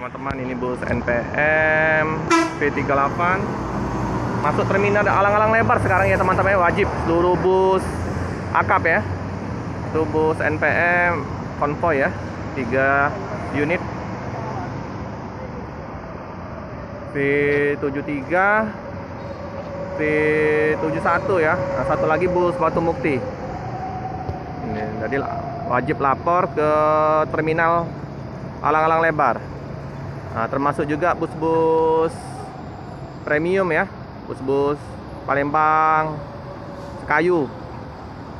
teman-teman, ini bus NPM V38 masuk terminal alang-alang lebar sekarang ya teman-teman. Wajib seluruh bus akap ya. Itu bus NPM konvoy ya, 3 unit V73 V71 ya. Nah, satu lagi bus Batu Mukti. Ini jadi wajib lapor ke terminal alang-alang lebar. Nah, termasuk juga bus-bus premium ya, bus-bus Palembang, Kayu,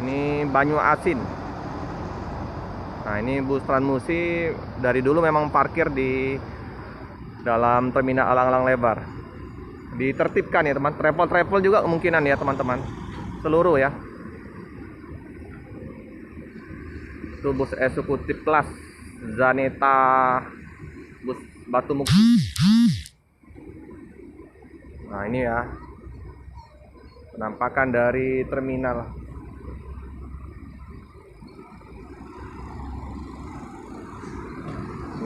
ini Banyu Asin. Nah, ini bus Transmusi dari dulu memang parkir di dalam terminal alang-alang lebar. Ditertibkan ya teman, travel juga kemungkinan ya teman-teman, seluruh ya. Itu bus eksekutif kelas Zaneta, bus Batu Mukti. Nah, ini ya penampakan dari terminal.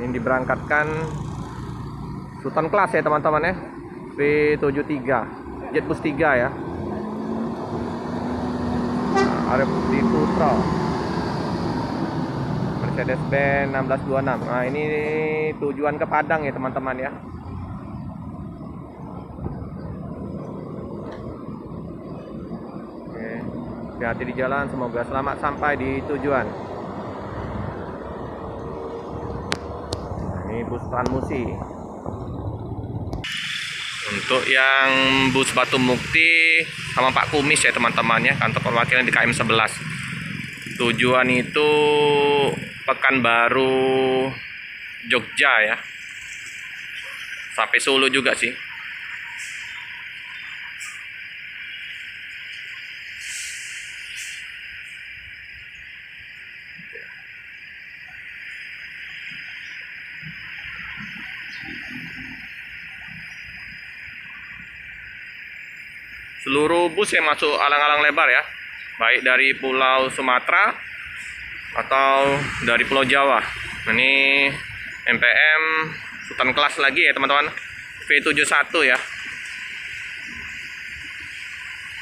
Ini diberangkatkan Sultan kelas ya teman-teman ya, V73 Jet Bus 3 ya. Arif di Putra Mercedes-Benz 1626. Nah, ini tujuan ke Padang ya teman-teman ya. Oke, hati-hati di jalan, semoga selamat sampai di tujuan. Nah, ini bus Transmusi. Untuk yang bus Batu Mukti sama Pak Kumis ya teman-teman ya, kantor perwakilan di KM 11. Tujuan itu Pekanbaru, Jogja ya. Sampai Solo juga sih. Seluruh bus yang masuk alang-alang lebar ya, baik dari Pulau Sumatera atau dari Pulau Jawa. Ini NPM Sultan kelas lagi ya teman-teman, V71 ya.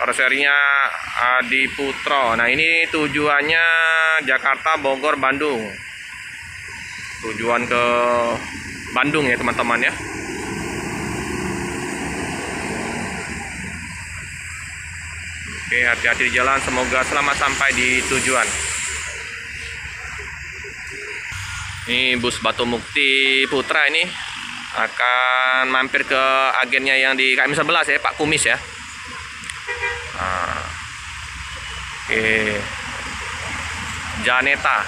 Karoserinya Adi Putro. Nah, ini tujuannya Jakarta, Bogor, Bandung. Tujuan ke Bandung ya teman-teman ya. Oke, hati-hati di jalan, semoga selamat sampai di tujuan. Ini bus Batu Mukti Putra ini akan mampir ke agennya yang di KM 11 ya, Pak Kumis ya. Nah, oke. Zaneta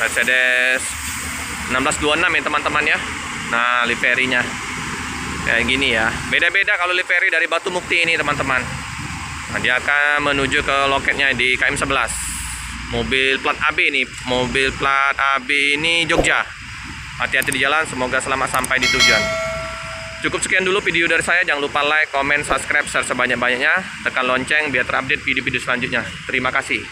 Mercedes 1626 ya teman-teman ya. Nah, liverinya kayak gini ya. Beda-beda kalau livery dari Batu Mukti ini teman-teman. Nah, dia akan menuju ke loketnya di KM 11. Mobil plat AB ini, mobil plat AB ini Jogja. Hati-hati di jalan, semoga selamat sampai di tujuan. Cukup sekian dulu video dari saya. Jangan lupa like, komen, subscribe, share sebanyak-banyaknya. Tekan lonceng biar terupdate video-video selanjutnya. Terima kasih.